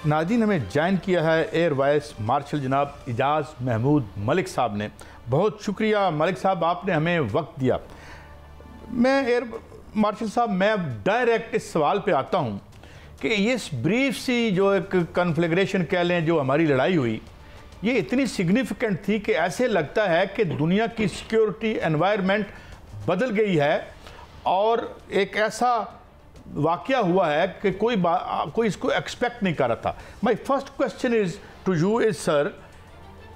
ناظرین ہمیں جوائن کیا ہے ایئر وائس مارشل جناب اعجاز محمود ملک صاحب نے. بہت شکریہ ملک صاحب، آپ نے ہمیں وقت دیا. میں ایئر مارشل صاحب میں ڈائریکٹ اس سوال پہ آتا ہوں کہ یہ بریف سی جو ایک کنفلیگریشن کہہ لیں جو ہماری لڑائی ہوئی، یہ اتنی سگنیفیکنٹ تھی کہ ایسے لگتا ہے کہ دنیا کی سیکیورٹی انوائرمنٹ بدل گئی ہے اور ایک ایسا واقعہ ہوا ہے کہ کوئی اس کو ایکسپیکٹ نہیں کر رہا تھا. My first question is to you is sir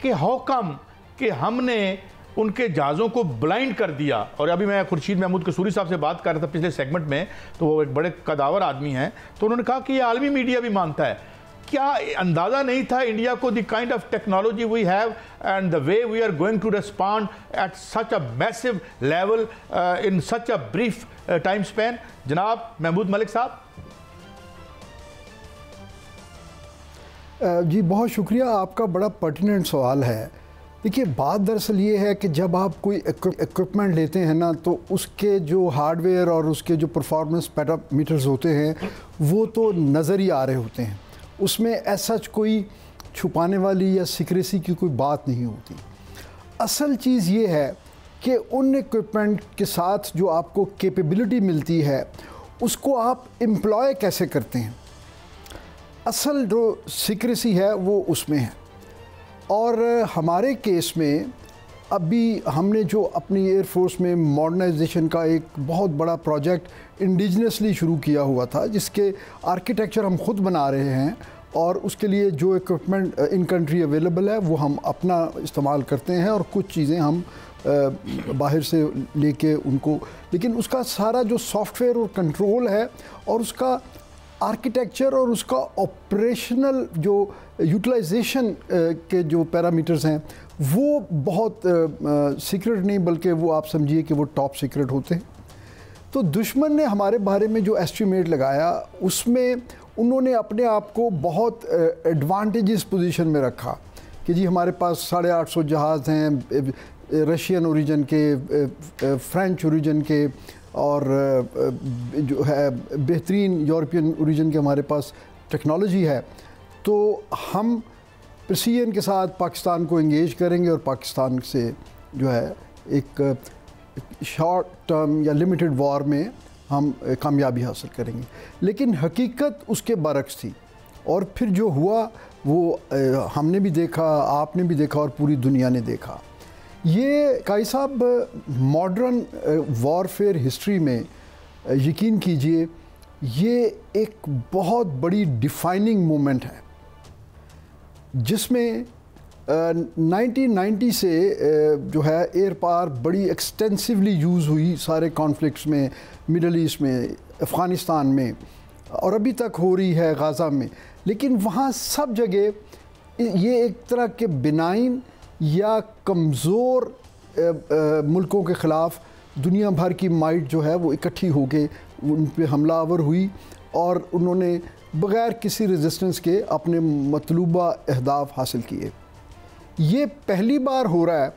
کہ ہاؤ کم کہ ہم نے ان کے جہازوں کو بلائنڈ کر دیا. اور ابھی میں خورشید محمود قصوری صاحب سے بات کر رہا تھا پچھلے سیگمنٹ میں، تو وہ ایک بڑے قداور آدمی ہیں، تو انہوں نے کہا کہ یہ عالمی میڈیا بھی مانتا ہے. کیا اندازہ نہیں تھا انڈیا کو the kind of technology we have and the way we are going to respond at such a massive level in such a brief time span? جناب محمود ملک صاحب. جی بہت شکریہ، آپ کا بڑا پرٹیننٹ سوال ہے. دیکھیے بات دراصل یہ ہے کہ جب آپ کوئی اکوپمنٹ لیتے ہیں نا، تو اس کے جو ہارڈ ویئر اور اس کے جو پرفارمنس پیرامیٹرز ہوتے ہیں وہ تو نظر ہی آ رہے ہوتے ہیں. اس میں ایسا کوئی چھپانے والی یا سیکریسی کی کوئی بات نہیں ہوتی. اصل چیز یہ ہے کہ ان اکوپمنٹ کے ساتھ جو آپ کو کیپیبلٹی ملتی ہے اس کو آپ امپلائے کیسے کرتے ہیں. اصل جو سیکریسی ہے وہ اس میں ہے. اور ہمارے کیس میں ابھی ہم نے جو اپنی ایئر فورس میں ماڈرنائزیشن کا ایک بہت بڑا پروجیکٹ انڈیجنسلی شروع کیا ہوا تھا، جس کے آرکیٹیکچر ہم خود بنا رہے ہیں، اور اس کے لیے جو اکوپمنٹ ان کنٹری اویلیبل ہے وہ ہم اپنا استعمال کرتے ہیں، اور کچھ چیزیں ہم باہر سے لے کے ان کو، لیکن اس کا سارا جو سافٹ ویئر اور کنٹرول ہے اور اس کا آرکیٹیکچر اور اس کا آپریشنل جو یوٹیلائزیشن کے جو پیرامیٹرز ہیں وہ بہت سیکرٹ نہیں، بلکہ وہ آپ سمجھیے کہ وہ ٹاپ سیکرٹ ہوتے ہیں. تو دشمن نے ہمارے بارے میں جو ایسٹیمیٹ لگایا اس میں انہوں نے اپنے آپ کو بہت ایڈوانٹیجز پوزیشن میں رکھا کہ جی ہمارے پاس 850 جہاز ہیں، رشین اوریجن کے، فرینچ اوریجن کے، اور جو ہے بہترین یورپین اوریجن کے ہمارے پاس ٹیکنالوجی ہے. تو ہم پریسیجن کے ساتھ پاکستان کو انگیج کریں گے اور پاکستان سے جو ہے ایک شارٹ ٹرم یا لمیٹڈ وار میں ہم کامیابی حاصل کریں گے. لیکن حقیقت اس کے برعکس تھی، اور پھر جو ہوا وہ ہم نے بھی دیکھا، آپ نے بھی دیکھا، اور پوری دنیا نے دیکھا. یہ قائد صاحب ماڈرن وارفیئر ہسٹری میں یقین کیجئے یہ ایک بہت بڑی ڈیفائننگ مومنٹ ہے، جس میں 1990 سے جو ہے ایئر پاور بڑی ایکسٹینسولی یوز ہوئی سارے کانفلکٹس میں، مڈل ایسٹ میں، افغانستان میں، اور ابھی تک ہو رہی ہے غزہ میں. لیکن وہاں سب جگہ یہ ایک طرح کے بنائن یا کمزور ملکوں کے خلاف دنیا بھر کی مائٹ جو ہے وہ اکٹھی ہو کے ان پہ حملہ آور ہوئی، اور انہوں نے بغیر کسی ریزسٹنس کے اپنے مطلوبہ اہداف حاصل کیے. یہ پہلی بار ہو رہا ہے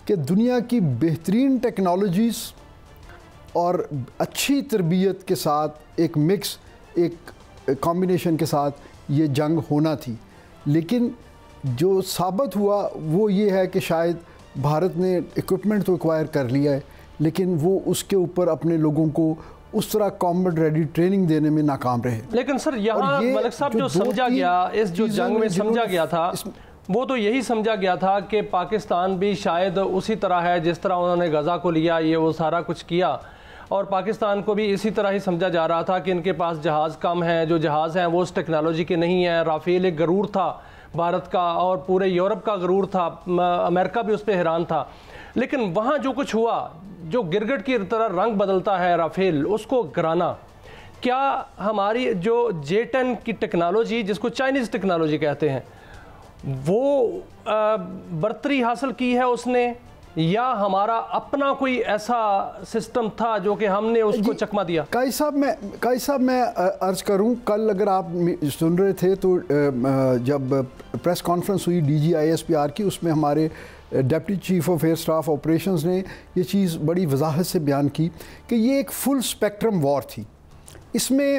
کہ دنیا کی بہترین ٹیکنالوجیز اور اچھی تربیت کے ساتھ ایک مکس، ایک کمبینیشن کے ساتھ یہ جنگ ہونا تھی. لیکن جو ثابت ہوا وہ یہ ہے کہ شاید بھارت نے اکوپمنٹ تو ایکوائر کر لیا ہے، لیکن وہ اس کے اوپر اپنے لوگوں کو اس طرح کامبٹ ریڈی ٹریننگ دینے میں ناکام رہے. لیکن سر یہاں ملک صاحب جو سمجھا گیا اس جو جنگ میں سمجھا گیا تھا وہ تو یہی سمجھا گیا تھا کہ پاکستان بھی شاید اسی طرح ہے جس طرح انہوں نے غزہ کو لیا، یہ وہ سارا کچھ کیا، اور پاکستان کو بھی اسی طرح ہی سمجھا جا رہا تھا کہ ان کے پاس جہاز کم ہیں، جو جہاز ہیں وہ اس ٹیکنالوجی کے نہیں ہیں. رافیل ایک غرور تھا بھارت کا اور پورے یورپ کا غرور تھا، امریکہ بھی اس پہ حیران تھا. لیکن وہاں جو کچھ ہوا، جو گرگٹ کی طرح رنگ بدلتا ہے رافیل، اس کو گرانا، کیا ہماری جو J-10 کی ٹیکنالوجی جس کو چائنیز ٹیکنالوجی کہتے ہیں وہ برتری حاصل کی ہے اس نے، یا ہمارا اپنا کوئی ایسا سسٹم تھا جو کہ ہم نے اس کو چکما دیا؟ قائد صاحب میں عرض کروں، کل اگر آپ سن رہے تھے تو جب پریس کانفرنس ہوئی DGISPR کی، اس میں ہمارے deputy chief of air staff operations نے یہ چیز بڑی وضاحت سے بیان کی کہ یہ ایک فل اسپیکٹرم وار تھی. اس میں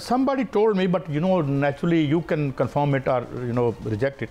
somebody told me, but you know naturally you can confirm it or you know reject it,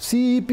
CEP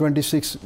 26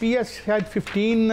PS-15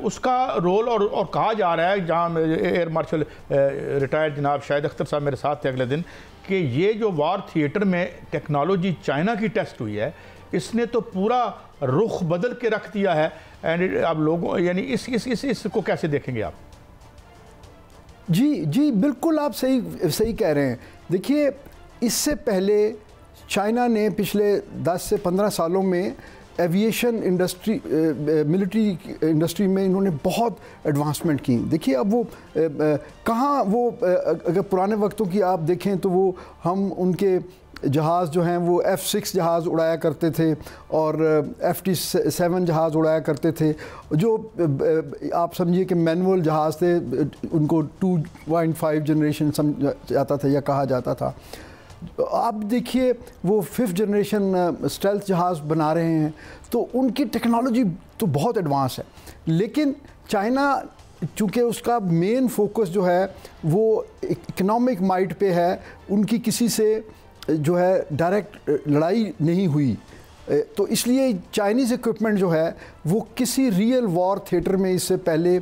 اس کا رول اور کہا جا رہا ہے، جہاں ایئر مارشل ریٹائرڈ جناب شاہد اختر صاحب میرے ساتھ تھے اگلے دن، کہ یہ جو وار تھیٹر میں ٹیکنالوجی چائنا کی ٹیسٹ ہوئی ہے، اس نے تو پورا رخ بدل کے رکھ دیا ہے. اینڈ اب لوگوں یعنی اس کو کیسے دیکھیں گے آپ؟ جی بالکل آپ صحیح کہہ رہے ہیں. دیکھیے اس سے پہلے چائنا نے پچھلے 10 سے 15 سالوں میں ایویشن انڈسٹری ملٹری انڈسٹری میں انہوں نے بہت ایڈوانسمنٹ کی. دیکھیے اب وہ کہاں وہ اگر پرانے وقتوں کی آپ دیکھیں تو وہ ہم ان کے جہاز جو ہیں وہ F-6 جہاز اڑایا کرتے تھے اور F-7 جہاز اڑایا کرتے تھے، جو آپ سمجھیے کہ مینول جہاز تھے، ان کو 2.5 جنریشن سمجھا جاتا تھا یا کہا جاتا تھا. آپ دیکھیے وہ 5th جنریشن اسٹیلتھ جہاز بنا رہے ہیں، تو ان کی ٹیکنالوجی تو بہت ایڈوانس ہے. لیکن چائنا چونکہ اس کا مین فوکس جو ہے وہ اکنامک مائٹ پہ ہے، ان کی کسی سے جو ہے ڈائریکٹ لڑائی نہیں ہوئی، تو اس لیے چائنیز ایکوپمنٹ جو ہے وہ کسی ریئل وار تھیٹر میں اس سے پہلے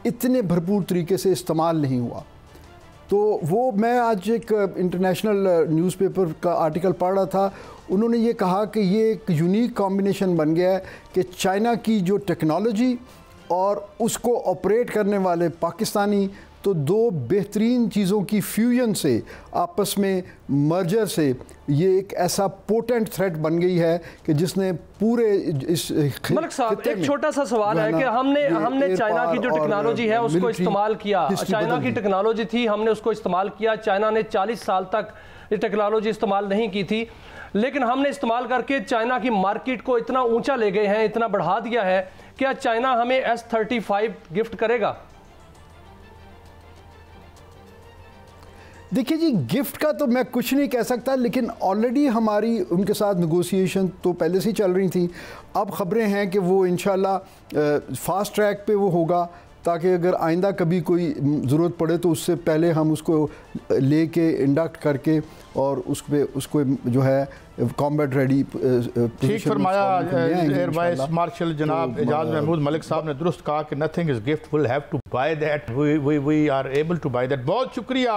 اتنے بھرپور طریقے سے استعمال نہیں ہوا. تو وہ میں آج ایک انٹرنیشنل نیوز پیپر کا آرٹیکل پڑھ رہا تھا، انہوں نے یہ کہا کہ یہ ایک یونیک کمبینیشن بن گیا ہے کہ چائنا کی جو ٹیکنالوجی اور اس کو آپریٹ کرنے والے پاکستانی، تو دو بہترین چیزوں کی فیوژن سے، آپس میں مرجر سے، یہ ایک ایسا پوٹنٹ تھریٹ بن گئی ہے کہ جس نے پورے اس ملک صاحب ایک چھوٹا سا سوال ہے کہ ہم نے چائنا کی جو ٹیکنالوجی ہے اس کو استعمال کیا. چائنا کی ٹیکنالوجی تھی، ہم نے اس کو استعمال کیا. چائنا نے 40 سال تک یہ ٹیکنالوجی استعمال نہیں کی تھی، لیکن ہم نے استعمال کر کے چائنا کی مارکیٹ کو اتنا اونچا لے گئے ہیں، اتنا بڑھا دیا ہے. کیا چائنا ہمیں S-35 گفٹ کرے گا؟ دیکھیے جی گفٹ کا تو میں کچھ نہیں کہہ سکتا، لیکن آلریڈی ہماری ان کے ساتھ نیگوسیشن تو پہلے سے ہی چل رہی تھیں. اب خبریں ہیں کہ وہ انشاءاللہ فاسٹ ٹریک پہ وہ ہوگا، تاکہ اگر آئندہ کبھی کوئی ضرورت پڑے تو اس سے پہلے ہم اس کو لے کے انڈکٹ کر کے اور اس کو جو ہے کامبیٹ ریڈی. ٹھیک فرمایا ایئر وائس مارشل جناب اعجاز محمود ملک صاحب نے درست کہا کہ nothing is gift, we'll have to buy that, we are able to buy that. بہت شکریہ.